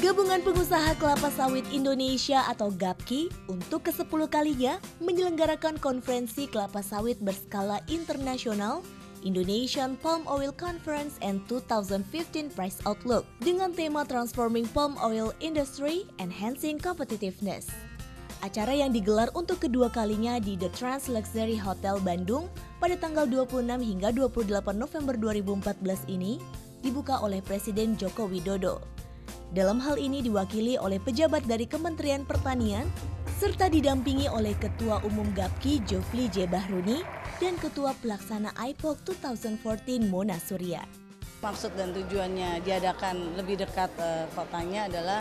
Gabungan Pengusaha Kelapa Sawit Indonesia atau GAPKI untuk ke-10 kalinya menyelenggarakan konferensi kelapa sawit berskala internasional Indonesian Palm Oil Conference and 2015 Price Outlook dengan tema Transforming Palm Oil Industry Enhancing Competitiveness. Acara yang digelar untuk kedua kalinya di The Trans Luxury Hotel Bandung pada tanggal 26 hingga 28 November 2014 ini dibuka oleh Presiden Joko Widodo. Dalam hal ini diwakili oleh pejabat dari Kementerian Pertanian serta didampingi oleh Ketua Umum GAPKI Jofli J. Bahruni dan Ketua Pelaksana IPOC 2014 Mona Surya. Maksud dan tujuannya diadakan lebih dekat kotanya adalah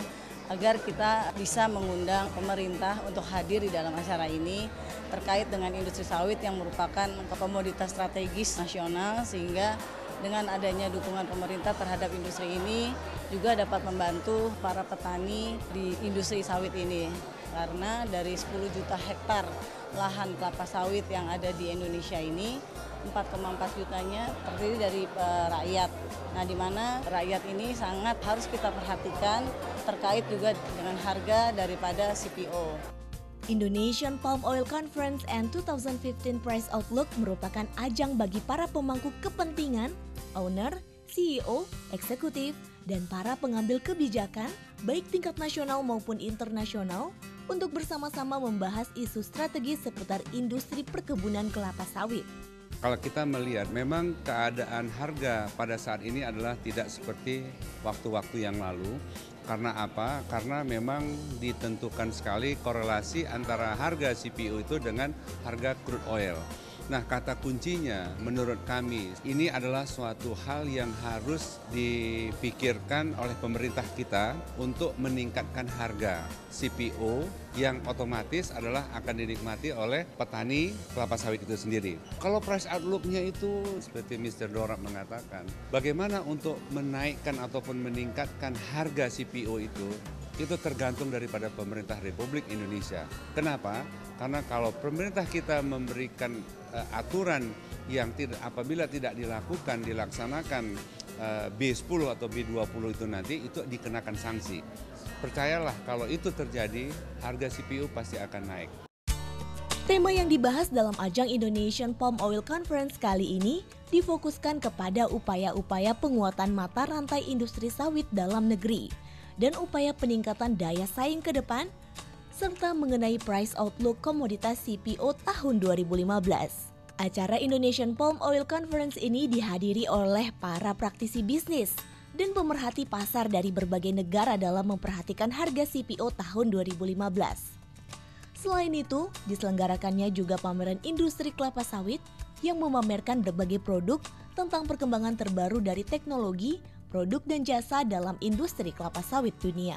agar kita bisa mengundang pemerintah untuk hadir di dalam acara ini terkait dengan industri sawit yang merupakan komoditas strategis nasional, sehingga dengan adanya dukungan pemerintah terhadap industri ini juga dapat membantu para petani di industri sawit ini. Karena dari 10 juta hektar lahan kelapa sawit yang ada di Indonesia ini, 4,4 jutanya terdiri dari rakyat. Nah, di mana rakyat ini sangat harus kita perhatikan terkait juga dengan harga daripada CPO. Indonesian Palm Oil Conference and 2015 Price Outlook merupakan ajang bagi para pemangku kepentingan, owner, CEO, eksekutif, dan para pengambil kebijakan, baik tingkat nasional maupun internasional, untuk bersama-sama membahas isu strategis seputar industri perkebunan kelapa sawit. Kalau kita melihat memang keadaan harga pada saat ini adalah tidak seperti waktu-waktu yang lalu. Karena apa? Karena memang ditentukan sekali korelasi antara harga CPO itu dengan harga crude oil. Nah, kata kuncinya menurut kami ini adalah suatu hal yang harus dipikirkan oleh pemerintah kita untuk meningkatkan harga CPO yang otomatis adalah akan dinikmati oleh petani kelapa sawit itu sendiri. Kalau price outlook-nya itu seperti Mr. Dorap mengatakan, bagaimana untuk menaikkan ataupun meningkatkan harga CPO itu tergantung daripada pemerintah Republik Indonesia. Kenapa? Karena kalau pemerintah kita memberikan aturan yang apabila tidak dilaksanakan B10 atau B20 itu nanti itu dikenakan sanksi. Percayalah kalau itu terjadi, harga CPO pasti akan naik. Tema yang dibahas dalam ajang Indonesian Palm Oil Conference kali ini difokuskan kepada upaya-upaya penguatan mata rantai industri sawit dalam negeri dan upaya peningkatan daya saing ke depan, serta mengenai price outlook komoditas CPO tahun 2015. Acara Indonesian Palm Oil Conference ini dihadiri oleh para praktisi bisnis dan pemerhati pasar dari berbagai negara dalam memperhatikan harga CPO tahun 2015. Selain itu, diselenggarakannya juga pameran industri kelapa sawit yang memamerkan berbagai produk tentang perkembangan terbaru dari teknologi, produk dan jasa dalam industri kelapa sawit dunia.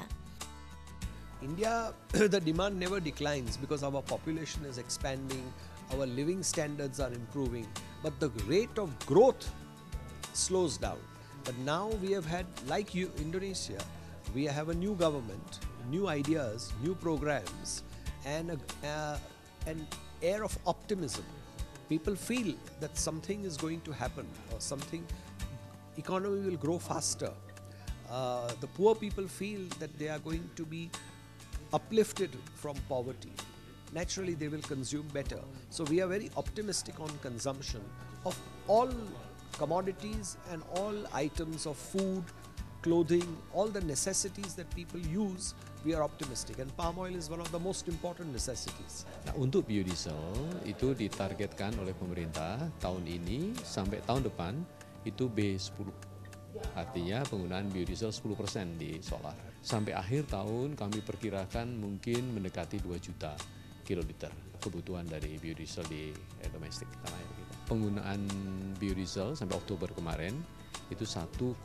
India, the demand never declines because our population is expanding, our living standards are improving, but the rate of growth slows down. But now we have had, like you, Indonesia, we have a new government, new ideas, new programs, and an air of optimism. People feel that something is going to happen or economy will grow faster. The poor people feel that they are going to be uplifted from poverty. Naturally, they will consume better. So we are very optimistic on consumption of all commodities and all items of food, clothing, all the necessities that people use. We are optimistic, and palm oil is one of the most important necessities. Nah, untuk biodiesel itu ditargetkan oleh pemerintah tahun ini sampai tahun depan itu B10. Artinya penggunaan biodiesel 10% di solar. Sampai akhir tahun kami perkirakan mungkin mendekati 2 juta kiloliter kebutuhan dari biodiesel di domestik tanah air kita. Penggunaan biodiesel sampai Oktober kemarin itu 1,5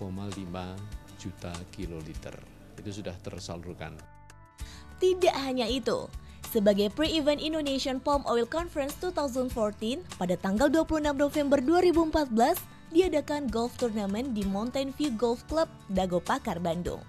juta kiloliter. Itu sudah tersalurkan. Tidak hanya itu, sebagai pre-event Indonesian Palm Oil Conference 2014 pada tanggal 26 November 2014 diadakan golf turnamen di Mountain View Golf Club, Dago Pakar, Bandung.